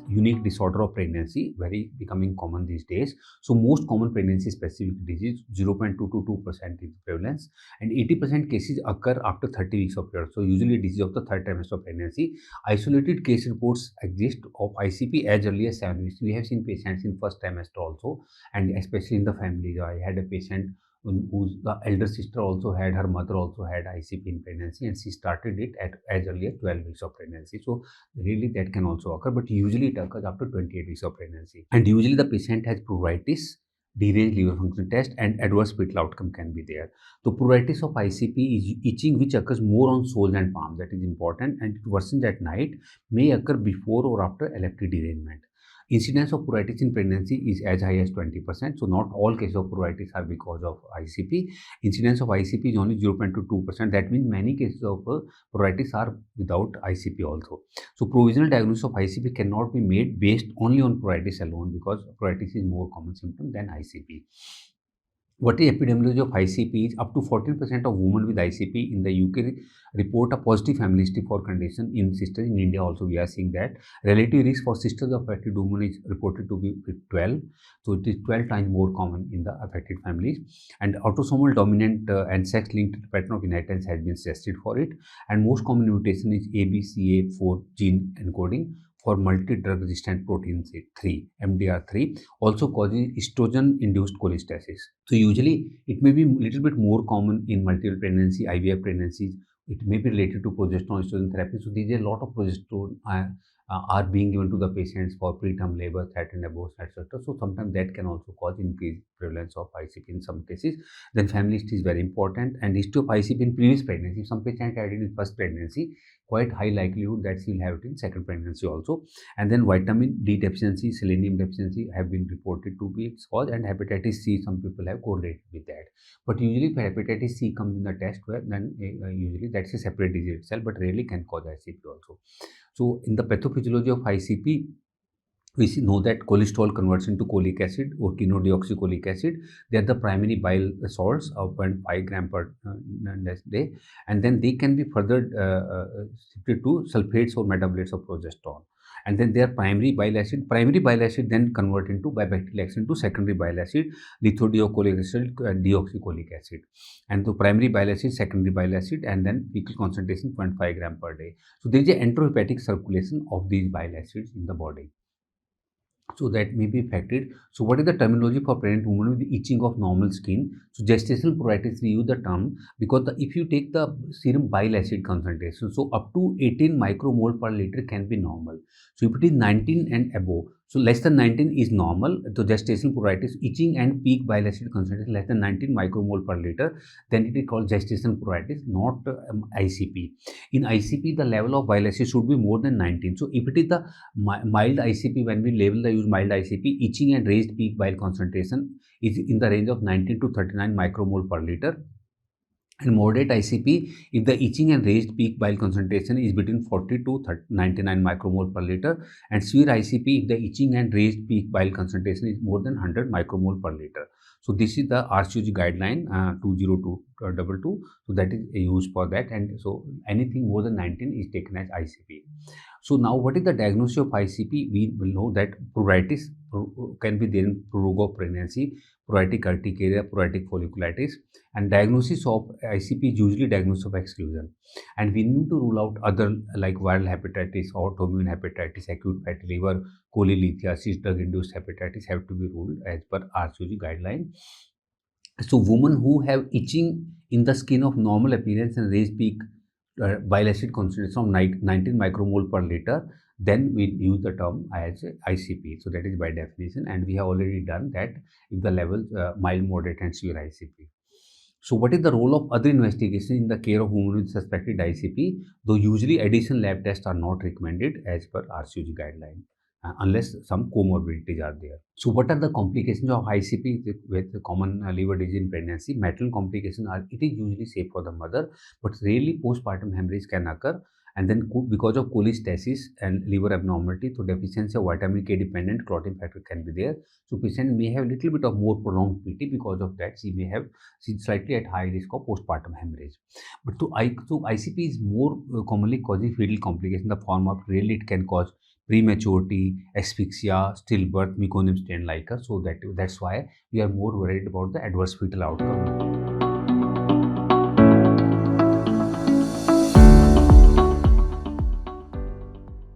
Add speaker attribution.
Speaker 1: unique disorder of pregnancy, very becoming common these days. So most common pregnancy specific disease, 0.2 to 2% is prevalence, and 80% cases occur after 30 weeks of period. So usually disease of the third trimester of pregnancy. Isolated case reports exist of ICP as early as 7 weeks. We have seen patients in first trimester also, and especially in the family. I had a patient whose the elder sister also had, her mother also had ICP in pregnancy, and she started it at as early as 12 weeks of pregnancy. So really that can also occur, but usually it occurs after 28 weeks of pregnancy. And usually the patient has pruritus, deranged liver function test, and adverse fetal outcome can be there. So pruritus of ICP is itching which occurs more on soles and palms. That is important, and it worsens at night, may occur before or after LFT derangement. Incidence of pruritus in pregnancy is as high as 20%. So not all cases of pruritus are because of ICP. Incidence of ICP is only 0.2 to 2%. That means many cases of pruritus are without ICP also. So provisional diagnosis of ICP cannot be made based only on pruritus alone, because pruritus is more common symptom than ICP. What is epidemiology of ICP is up to 14% of women with ICP in the UK report a positive family history for condition in sisters. In India also we are seeing that. Relative risk for sisters of affected women is reported to be 12. So it is 12 times more common in the affected families. And autosomal dominant and sex-linked pattern of inheritance has been suggested for it. And most common mutation is ABCA4 gene encoding for multi-drug resistant protein 3, MDR3, also causes estrogen-induced cholestasis. So usually it may be a little bit more common in multiple pregnancy, IVF pregnancies. It may be related to progesterone estrogen therapy. So these are a lot of progesterone are being given to the patients for preterm labor, threatened abortion, etc. So sometimes that can also cause increased prevalence of ICP in some cases. Then family history is very important, and history of ICP in previous pregnancy. If some patient had it in first pregnancy, quite high likelihood that she will have it in second pregnancy also. And then vitamin D deficiency, selenium deficiency have been reported to be its cause, and hepatitis C, some people have correlated with that. But usually if hepatitis C comes in the test, where then usually that's a separate disease itself, but rarely can cause ICP also. So in the pathophysiology of ICP, we know that cholesterol converts into cholic acid or quinodeoxycholic acid. They are the primary bile salts of 0.5 gram per day, and then they can be further shifted to sulfates or metabolates of progesterone. And then their primary bile acid then convert into by bacterial action to secondary bile acid, lithodeocholic acid, deoxycholic acid. And the primary bile acid, secondary bile acid, and then fecal concentration 0.5 gram per day. So there is a enterohepatic circulation of these bile acids in the body. So that may be affected. So what is the terminology for pregnant woman with itching of normal skin? So gestational pruritus, we use the term because if you take the serum bile acid concentration, so up to 18 micromole per liter can be normal. So if it is 19 and above, so less than 19 is normal. So gestational pruritus, itching and peak bile acid concentration less than 19 micromole per liter, then it is called gestational pruritus, not ICP. In ICP, the level of bile acid should be more than 19. So if it is the mild ICP, when we label the use mild ICP, itching and raised peak bile concentration is in the range of 19 to 39 micromole per liter. And moderate ICP, if the itching and raised peak bile concentration is between 40 to 99 micromole per liter, and severe ICP, if the itching and raised peak bile concentration is more than 100 micromole per liter. So this is the RCOG guideline 20222. So that is used for that, and so anything more than 19 is taken as ICP. So now what is the diagnosis of ICP? We will know that pruritus can be there in prologue of pregnancy, pruritic urticaria, pruritic folliculitis, and diagnosis of ICP is usually diagnosis of exclusion. And we need to rule out other like viral hepatitis, autoimmune hepatitis, acute fatty liver, cholelithiasis, drug-induced hepatitis have to be ruled as per RCOG guideline. So women who have itching in the skin of normal appearance and raised peak bile acid concentration of 19 micromole per liter, then we use the term as ICP. So that is by definition, and we have already done that if the levels mild, moderate, and severe ICP. So what is the role of other investigation in the care of women with suspected ICP? Though usually additional lab tests are not recommended as per RCOG guideline, unless some comorbidities are there. So what are the complications of ICP with common liver disease in pregnancy? Maternal complications are, it is usually safe for the mother, but rarely postpartum hemorrhage can occur. And then because of cholestasis and liver abnormality, so deficiency of vitamin K dependent clotting factor can be there. So patient may have a little bit of more prolonged PT. Because of that, she may have slightly at high risk of postpartum hemorrhage. But so ICP is more commonly causing fetal complication in the form of, really it can cause prematurity, asphyxia, stillbirth, meconium stain liquor. So that's why we are more worried about the adverse fetal outcome.